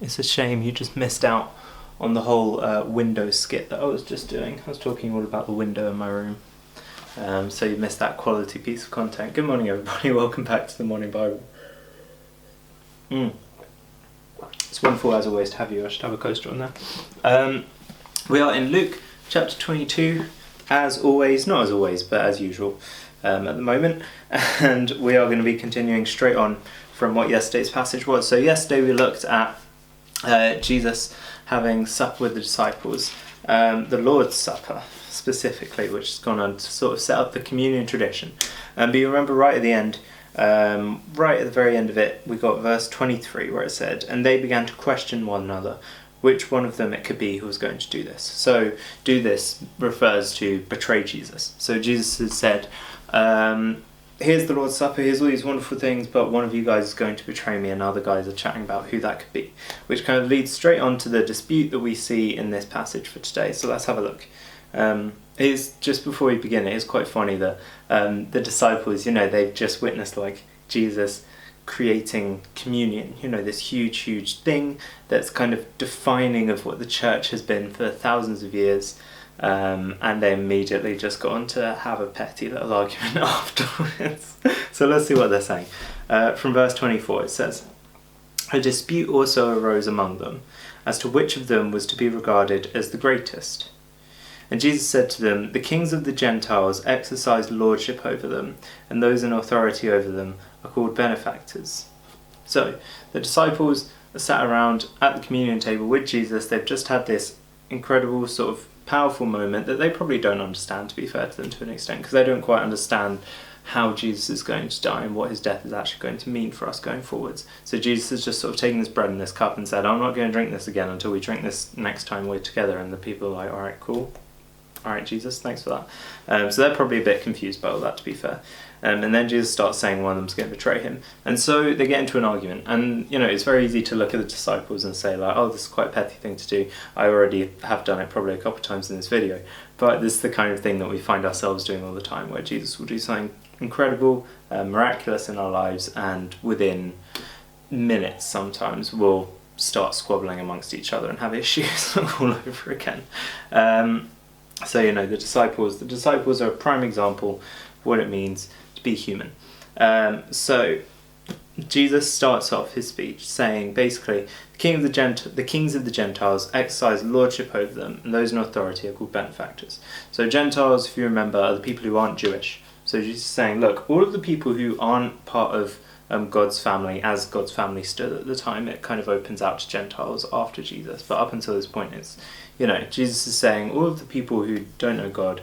It's a shame you just missed out on the whole window skit that I was just doing. I was talking all about the window in my room. So you missed that quality piece of content. Good morning, everybody. Welcome back to the Morning Bible. It's wonderful, as always, to have you. I should have a coaster on there. We are in Luke chapter 22, as always, not as always, but as usual at the moment. And we are going to be continuing straight on from what yesterday's passage was. So yesterday we looked at Jesus having supper with the disciples, the Lord's Supper specifically, which has gone on to sort of set up the communion tradition. But you remember right at the end, right at the very end of it, we got verse 23 where it said, "And they began to question one another, which one of them it could be who was going to do this." So do this refers to betray Jesus. So Jesus has said, here's the Lord's Supper, here's all these wonderful things, but one of you guys is going to betray me, and other guys are chatting about who that could be, which kind of leads straight on to the dispute that we see in this passage for today. So let's have a look. It's just before we begin, it is quite funny that the disciples, they've just witnessed like Jesus creating communion, this huge thing that's kind of defining of what the church has been for thousands of years. And they immediately just got on to have a petty little argument afterwards. So let's see what they're saying. From verse 24 it says, "A dispute also arose among them as to which of them was to be regarded as the greatest. And Jesus said to them, 'The kings of the Gentiles exercise lordship over them, and those in authority over them are called benefactors.'" So the disciples are sat around at the communion table with Jesus. They've just had this incredible sort of powerful moment that they probably don't understand, to be fair to them, to an extent, because they don't quite understand how Jesus is going to die and what his death is actually going to mean for us going forwards. So Jesus has just sort of taken this bread and this cup and said, "I'm not going to drink this again until we drink this next time we're together." And the people are like, "All right, cool. All right, Jesus, thanks for that." So they're probably a bit confused by all that, to be fair. And then Jesus starts saying one of them's going to betray him. And so they get into an argument. And, it's very easy to look at the disciples and say, like, "Oh, this is quite a petty thing to do. I already have done it probably a couple of times in this video." But this is the kind of thing that we find ourselves doing all the time, where Jesus will do something incredible, miraculous in our lives, and within minutes sometimes we'll start squabbling amongst each other and have issues all over again. So, the disciples are a prime example of what it means to be human. So Jesus starts off his speech saying, basically, the kings of the Gentiles exercise lordship over them, and those in authority are called benefactors. So Gentiles, if you remember, are the people who aren't Jewish. So Jesus is saying, look, all of the people who aren't part of God's family, as God's family stood at the time, it kind of opens out to Gentiles after Jesus. But up until this point, it's, Jesus is saying all of the people who don't know God,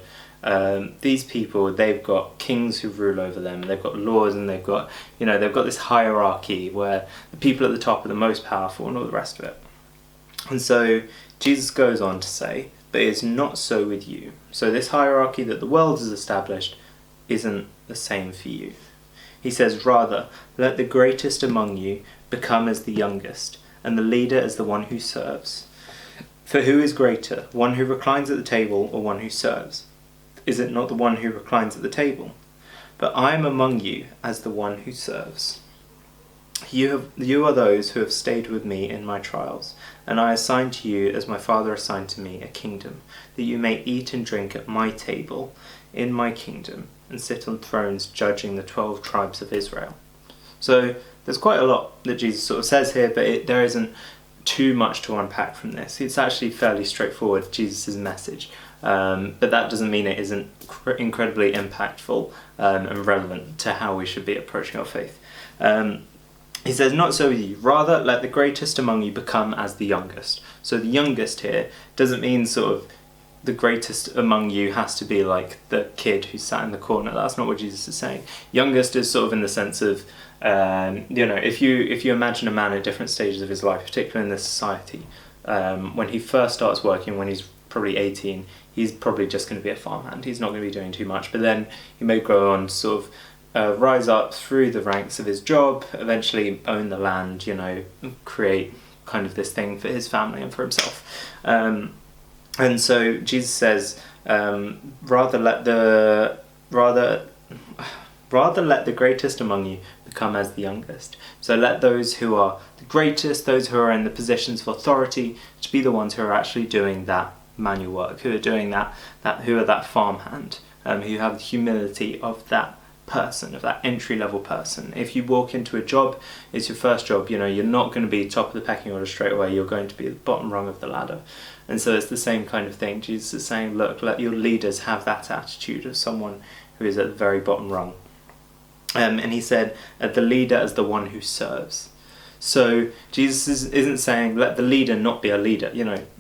these people, they've got kings who rule over them, they've got laws, and they've got this hierarchy where the people at the top are the most powerful and all the rest of it. And so Jesus goes on to say, but it's not so with you. So this hierarchy that the world has established isn't the same for you. He says, rather, let the greatest among you become as the youngest, and the leader as the one who serves. For who is greater, one who reclines at the table or one who serves? Is it not the one who reclines at the table? But I am among you as the one who serves. You are those who have stayed with me in my trials, and I assign to you, as my Father assigned to me, a kingdom, that you may eat and drink at my table in my kingdom, and sit on thrones judging the 12 tribes of Israel. So there's quite a lot that Jesus sort of says here, but there isn't too much to unpack from this. It's actually fairly straightforward, Jesus' message. But that doesn't mean it isn't incredibly impactful and relevant to how we should be approaching our faith. He says, not so with you. Rather, let the greatest among you become as the youngest. So the youngest here doesn't mean sort of the greatest among you has to be like the kid who sat in the corner. That's not what Jesus is saying. Youngest is sort of in the sense of, if you imagine a man at different stages of his life, particularly in this society, when he first starts working, when he's probably 18, he's probably just going to be a farmhand. He's not going to be doing too much. But then he may go on to sort of rise up through the ranks of his job, eventually own the land, create kind of this thing for his family and for himself. And so Jesus says, rather let the greatest among you come as the youngest. So let those who are the greatest, those who are in the positions of authority, to be the ones who are actually doing that manual work, who are doing who are that farmhand, who have the humility of that person, of that entry-level person. If you walk into a job, it's your first job, you're not going to be top of the pecking order straight away, you're going to be the bottom rung of the ladder. And so it's the same kind of thing. Jesus is saying, look, let your leaders have that attitude of someone who is at the very bottom rung. And he said, the leader as the one who serves. So Jesus isn't saying, let the leader not be a leader.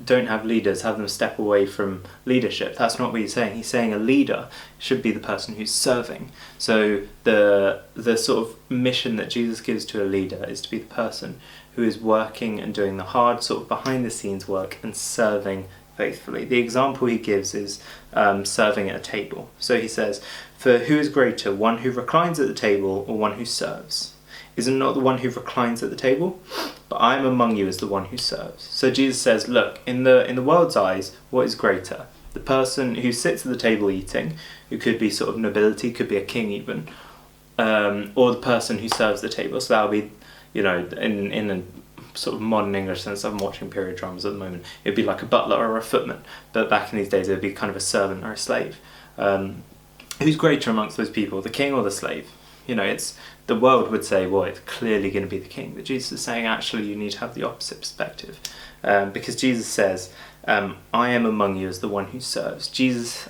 Don't have leaders, have them step away from leadership. That's not what he's saying. He's saying a leader should be the person who's serving. So the sort of mission that Jesus gives to a leader is to be the person who is working and doing the hard sort of behind the scenes work and serving faithfully. The example he gives is serving at a table. So he says, for who is greater, one who reclines at the table or one who serves? Is it not the one who reclines at the table? But I am among you as the one who serves. So Jesus says, look, in the world's eyes, what is greater? The person who sits at the table eating, who could be sort of nobility, could be a king even, or the person who serves the table. So that would be, in a sort of modern English sense, I'm watching period dramas at the moment, it'd be like a butler or a footman. But back in these days, it would be kind of a servant or a slave. Who's greater amongst those people, the king or the slave? The world would say, well, it's clearly going to be the king. But Jesus is saying, actually, you need to have the opposite perspective. Because Jesus says, I am among you as the one who serves. Jesus,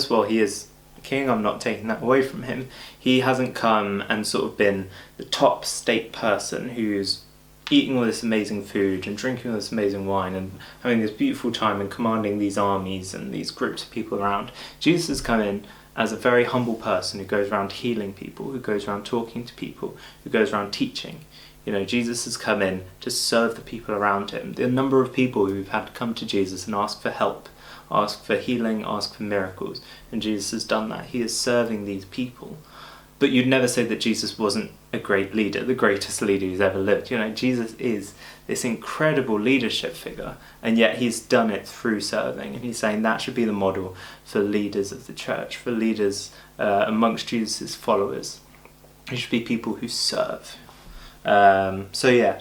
well, he is king, I'm not taking that away from him. He hasn't come and sort of been the top state person who's eating all this amazing food and drinking all this amazing wine and having this beautiful time and commanding these armies and these groups of people around. Jesus has come in as a very humble person who goes around healing people, who goes around talking to people, who goes around teaching. Jesus has come in to serve the people around him. The number of people who've had to come to Jesus and ask for help, ask for healing, ask for miracles, and Jesus has done that. He is serving these people. But you'd never say that Jesus wasn't a great leader, the greatest leader who's ever lived. Jesus is this incredible leadership figure, and yet he's done it through serving. And he's saying that should be the model for leaders of the church, for leaders amongst Jesus' followers. He should be people who serve. So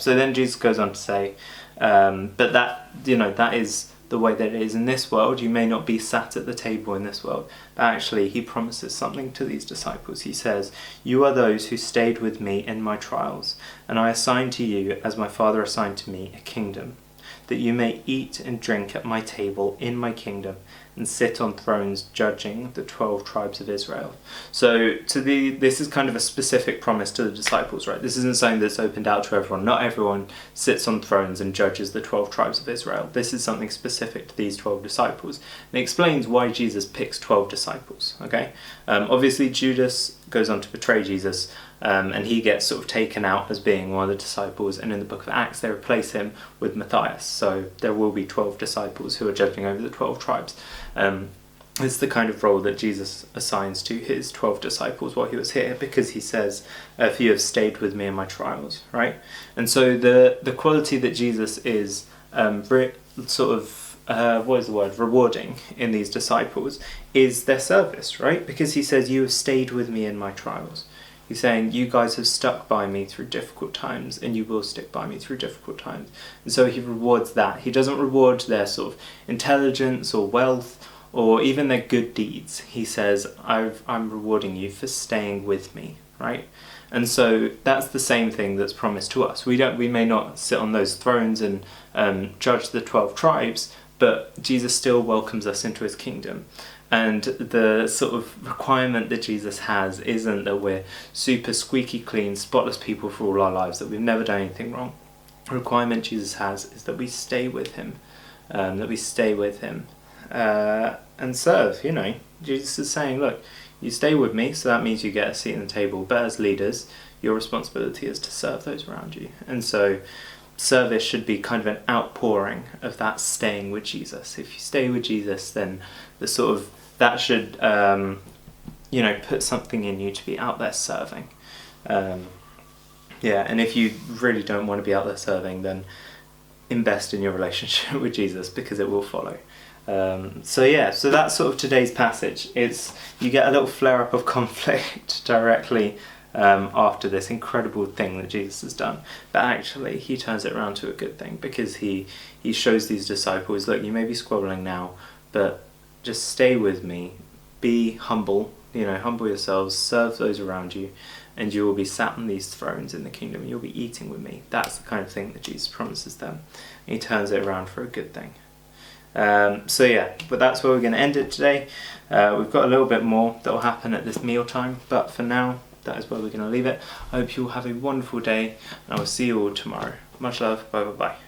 then Jesus goes on to say, but that is the way that it is in this world. You may not be sat at the table in this world, but actually he promises something to these disciples. He says, you are those who stayed with me in my trials, and I assign to you, as my Father assigned to me, a kingdom, that you may eat and drink at my table in my kingdom and sit on thrones judging the 12 tribes of Israel. So this is kind of a specific promise to the disciples, right? This isn't something that's opened out to everyone. Not everyone sits on thrones and judges the 12 tribes of Israel. This is something specific to these 12 disciples. And it explains why Jesus picks 12 disciples, okay? Obviously Judas goes on to betray Jesus, and he gets sort of taken out as being one of the disciples, and in the book of Acts they replace him with Matthias. So there will be 12 disciples who are judging over the 12 tribes. It's the kind of role that Jesus assigns to his 12 disciples while he was here, because he says, if you have stayed with me in my trials, right? And so the quality that Jesus is rewarding in these disciples is their service, right? Because he says, you have stayed with me in my trials. He's saying, you guys have stuck by me through difficult times, and you will stick by me through difficult times. And so he rewards that. He doesn't reward their sort of intelligence or wealth or even their good deeds. He says, I'm rewarding you for staying with me, right? And so that's the same thing that's promised to us. We may not sit on those thrones and judge the 12 tribes, but Jesus still welcomes us into his kingdom. And the sort of requirement that Jesus has isn't that we're super squeaky clean, spotless people for all our lives, that we've never done anything wrong. The requirement Jesus has is that we stay with him, and serve. Jesus is saying, look, you stay with me, so that means you get a seat at the table, but as leaders, your responsibility is to serve those around you. And so service should be kind of an outpouring of that staying with Jesus. If you stay with Jesus, then that should put something in you to be out there serving. And if you really don't want to be out there serving, then invest in your relationship with Jesus, because it will follow. So that's sort of today's passage. You get a little flare up of conflict directly after this incredible thing that Jesus has done. But actually, he turns it around to a good thing, because he shows these disciples, look, you may be squabbling now, but just stay with me, be humble, humble yourselves, serve those around you, and you will be sat on these thrones in the kingdom, and you'll be eating with me. That's the kind of thing that Jesus promises them. And he turns it around for a good thing. But that's where we're going to end it today. We've got a little bit more that will happen at this mealtime, but for now, that is where we're going to leave it. I hope you all have a wonderful day, and I will see you all tomorrow. Much love. Bye bye bye.